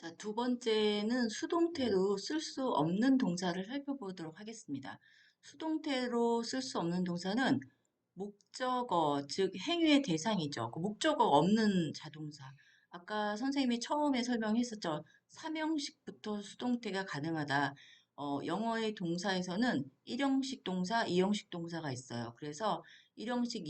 자, 두 번째는 수동태로 쓸 수 없는 동사를 살펴보도록 하겠습니다. 수동태로 쓸 수 없는 동사는 목적어, 즉 행위의 대상이죠. 그 목적어 없는 자동사. 아까 선생님이 처음에 설명했었죠. 3형식부터 수동태가 가능하다. 영어의 동사에서는 1형식 동사, 2형식 동사가 있어요. 그래서 1형식,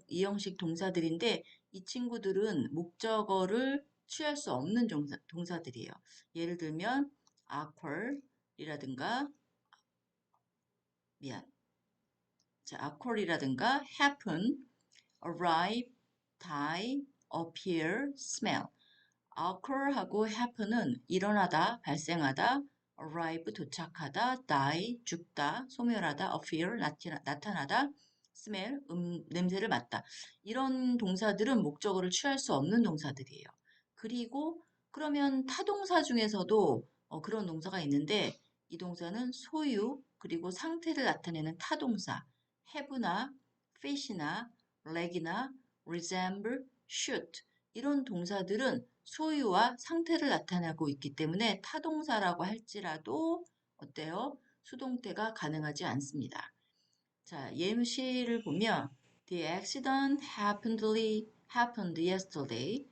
2형식 동사들인데 이 친구들은 목적어를 취할 수 없는 동사들이에요. 예를 들면 occur이라든가 미안. 자, occur이라든가 happen, arrive, die, appear, smell. occur하고 happen은 일어나다, 발생하다, arrive 도착하다, die 죽다, 소멸하다, appear 나타나다, smell 냄새를 맡다. 이런 동사들은 목적어를 취할 수 없는 동사들이에요. 그리고 그러면 타동사 중에서도 그런 동사가 있는데 이 동사는 소유 그리고 상태를 나타내는 타동사 have나 fish나 leg나 resemble, shoot 이런 동사들은 소유와 상태를 나타내고 있기 때문에 타동사라고 할지라도 어때요? 수동태가 가능하지 않습니다. 자, 예시를 보면 The accident happened yesterday.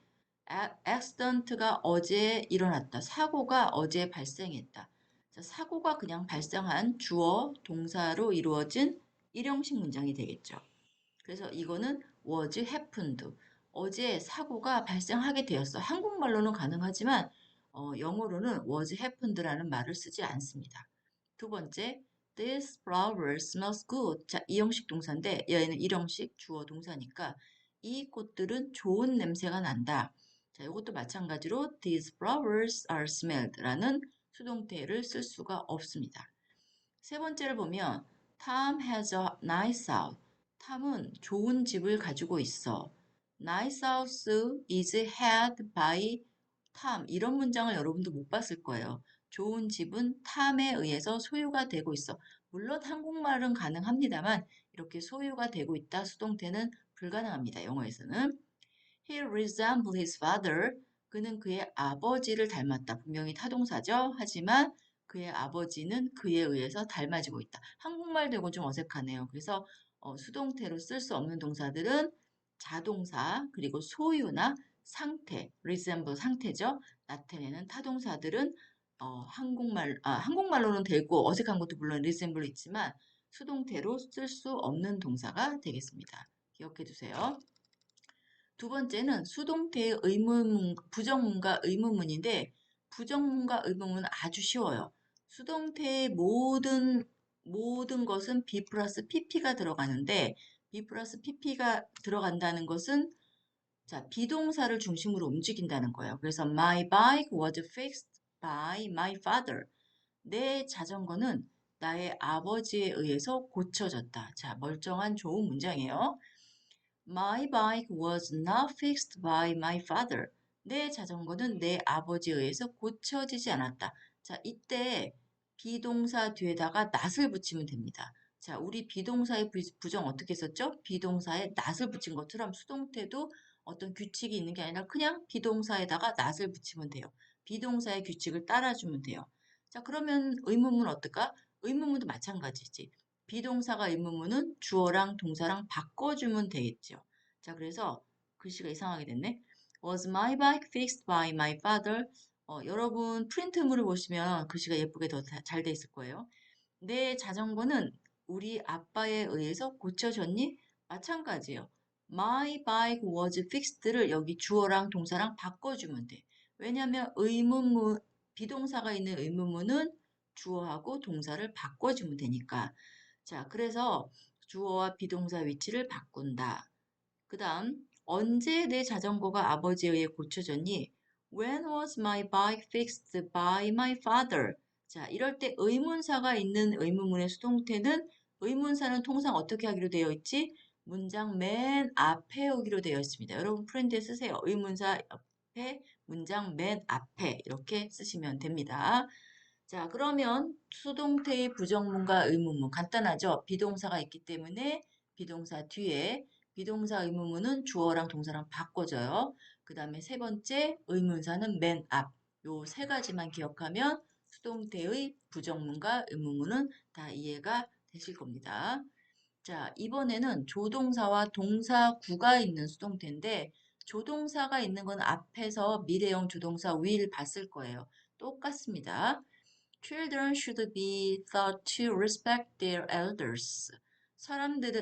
accident가 어제 일어났다. 사고가 어제 발생했다. 자, 사고가 그냥 발생한 주어, 동사로 이루어진 일형식 문장이 되겠죠. 그래서 이거는 was happened. 어제 사고가 발생하게 되었어. 한국말로는 가능하지만 영어로는 was happened라는 말을 쓰지 않습니다. 두 번째, this flower smells good. 자, 이형식 동사인데 얘는 일형식 주어 동사니까 이 꽃들은 좋은 냄새가 난다. 자, 이것도 마찬가지로 these flowers are smelled라는 수동태를 쓸 수가 없습니다. 세 번째를 보면 Tom has a nice house. 탐은 좋은 집을 가지고 있어. Nice house is had by Tom. 이런 문장을 여러분도 못 봤을 거예요. 좋은 집은 탐에 의해서 소유가 되고 있어. 물론 한국말은 가능합니다만 이렇게 소유가 되고 있다. 수동태는 불가능합니다. 영어에서는. He resembles his father. 그는 그의 아버지를 닮았다. 분명히 타동사죠. 하지만 그의 아버지는 그에 의해서 닮아지고 있다. 한국말 되고 좀 어색하네요. 그래서 수동태로 쓸 수 없는 동사들은 자동사 그리고 소유나 상태, resemble 상태죠. 나타내는 타동사들은 한국말로는 되고 어색한 것도 물론 resemble 있지만 수동태로 쓸 수 없는 동사가 되겠습니다. 기억해 두세요. 두 번째는 수동태의 부정문과 의문문인데 부정문과 의문문은 아주 쉬워요. 수동태의 모든 것은 be 플러스 pp가 들어가는데 be 플러스 pp가 들어간다는 것은 자, 비동사를 중심으로 움직인다는 거예요. 그래서 my bike was fixed by my father. 내 자전거는 나의 아버지에 의해서 고쳐졌다. 자, 멀쩡한 좋은 문장이에요. My bike was not fixed by my father. 내 자전거는 내 아버지에 의해서 고쳐지지 않았다. 자, 이때 비동사 뒤에다가 not을 붙이면 됩니다. 자, 우리 비동사의 부정 어떻게 썼죠? 비동사에 not을 붙인 것처럼 수동태도 어떤 규칙이 있는 게 아니라 그냥 비동사에다가 not을 붙이면 돼요. 비동사의 규칙을 따라주면 돼요. 자, 그러면 의문문 어떨까? 의문문도 마찬가지지. 비동사가 의문문은 주어랑 동사랑 바꿔주면 되겠죠. 자, 그래서 글씨가 이상하게 됐네. Was my bike fixed by my father? 여러분 프린트물을 보시면 글씨가 예쁘게 더 잘 돼 있을 거예요. 내 자전거는 우리 아빠에 의해서 고쳐졌니? 마찬가지예요. My bike was fixed를 여기 주어랑 동사랑 바꿔주면 돼. 왜냐하면 비동사가 있는 의문문은 주어하고 동사를 바꿔주면 되니까. 자, 그래서 주어와 비동사 위치를 바꾼다. 그 다음, 언제 내 자전거가 아버지에 의해 고쳐졌니? When was my bike fixed by my father? 자, 이럴 때 의문사가 있는 의문문의 수동태는 의문사는 통상 어떻게 하기로 되어 있지? 문장 맨 앞에 오기로 되어 있습니다. 여러분 프렌드에 쓰세요. 의문사 옆에 문장 맨 앞에 이렇게 쓰시면 됩니다. 자, 그러면 수동태의 부정문과 의문문 간단하죠? 비동사가 있기 때문에 비동사 뒤에 비동사 의문문은 주어랑 동사랑 바꿔줘요. 그 다음에 세 번째 의문사는 맨 앞. 요 세 가지만 기억하면 수동태의 부정문과 의문문은 다 이해가 되실 겁니다. 자, 이번에는 조동사와 동사구가 있는 수동태인데 조동사가 있는 건 앞에서 미래형 조동사 will 봤을 거예요. 똑같습니다. Children should be taught to respect their elders.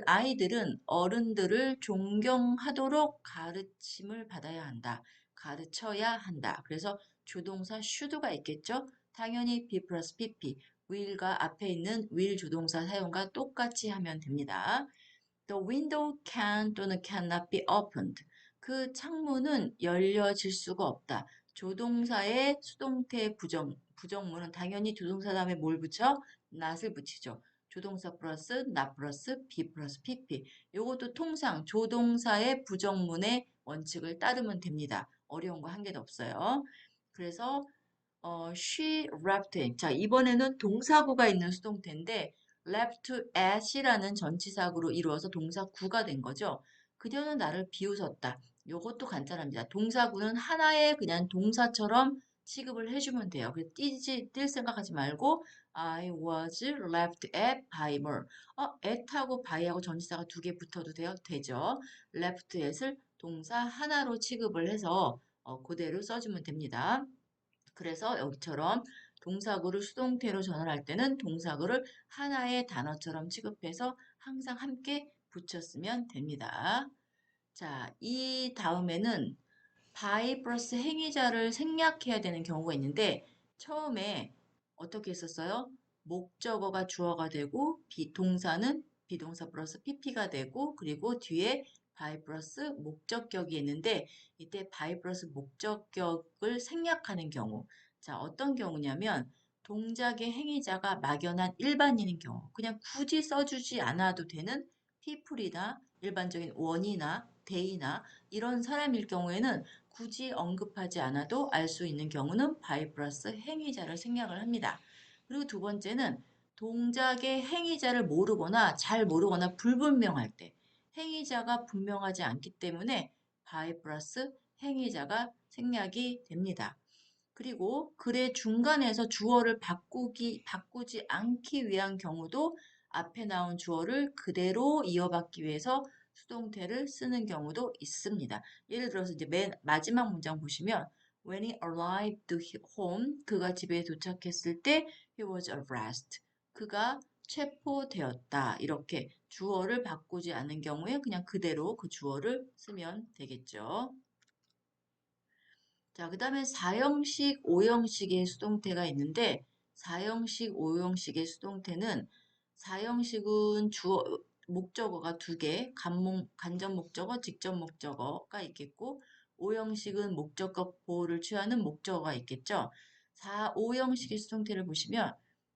아이들은 어른들을 존경하도록 가르침을 받아야 한다. 가르쳐야 한다. 그래서 조동사 should가 있겠죠? 당연히 be 플러스 pp, will과 앞에 있는 will 조동사 사용과 똑같이 하면 됩니다. The window can 또는 cannot be opened. 그 창문은 열려질 수가 없다. 조동사의 수동태 부정문은 당연히 조동사 다음에 뭘 붙여? not을 붙이죠. 조동사 플러스 not 플러스 be 플러스 pp. 요것도 통상 조동사의 부정문의 원칙을 따르면 됩니다. 어려운 거 한 개도 없어요. 그래서 she left him. 자, 이번에는 동사구가 있는 수동태인데 left at이라는 전치사구로 이루어서 동사구가 된 거죠. 그녀는 나를 비웃었다. 요것도 간단합니다. 동사구는 하나의 그냥 동사처럼 취급을 해주면 돼요. 그래서 뛸 생각하지 말고 I was left at by more. at하고 by하고 전치사가 두 개 붙어도 되죠. left at을 동사 하나로 취급을 해서 그대로 써주면 됩니다. 그래서 여기처럼 동사구를 수동태로 전환할 때는 동사구를 하나의 단어처럼 취급해서 항상 함께 붙였으면 됩니다. 자, 이 다음에는 by 플러스 행위자를 생략해야 되는 경우가 있는데 처음에 어떻게 했었어요? 목적어가 주어가 되고 동사는 비동사 플러스 pp가 되고 그리고 뒤에 by 플러스 목적격이 있는데 이때 by 플러스 목적격을 생략하는 경우. 자, 어떤 경우냐면 동작의 행위자가 막연한 일반인인 경우. 그냥 굳이 써주지 않아도 되는 people이나 일반적인 원이나 데이나 이런 사람일 경우에는 굳이 언급하지 않아도 알 수 있는 경우는 by 플러스 행위자를 생략을 합니다. 그리고 두 번째는 동작의 행위자를 모르거나 잘 모르거나 불분명할 때 행위자가 분명하지 않기 때문에 by 플러스 행위자가 생략이 됩니다. 그리고 글의 중간에서 주어를 바꾸지 않기 위한 경우도 앞에 나온 주어를 그대로 이어받기 위해서 수동태를 쓰는 경우도 있습니다. 예를 들어서 이제 맨 마지막 문장 보시면 When he arrived home, 그가 집에 도착했을 때 he was arrested. 그가 체포되었다. 이렇게 주어를 바꾸지 않는 경우에 그냥 그대로 그 주어를 쓰면 되겠죠. 자, 그 다음에 4형식, 5형식의 수동태가 있는데 4형식, 5형식의 수동태는 4형식은 목적어가 두 개, 간접 목적어, 직접 목적어가 있겠고 5형식은 목적격 보호를 취하는 목적어가 있겠죠. 5형식의 수동태를 보시면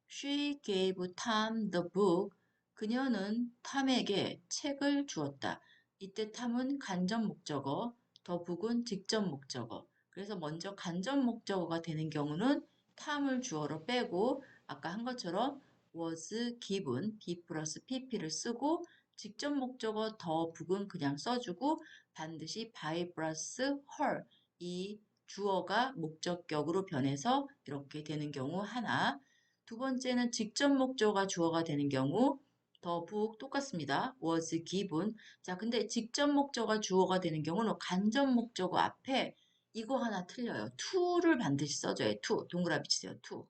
She gave Tom the book. 그녀는 탐에게 책을 주었다. 이때 탐은 간접 목적어, the book은 직접 목적어. 그래서 먼저 간접 목적어가 되는 경우는 탐을 주어로 빼고 아까 한 것처럼 was given, be 플러스 pp를 쓰고 직접 목적어 더 북은 그냥 써주고 반드시 by 플러스 her 이 주어가 목적격으로 변해서 이렇게 되는 경우 하나. 두 번째는 직접 목적어가 주어가 되는 경우 더 북 똑같습니다. was given. 자, 근데 직접 목적어가 주어가 되는 경우는 간접 목적어 앞에 이거 하나 틀려요. to를 반드시 써줘요. to. 동그라미 치세요. to.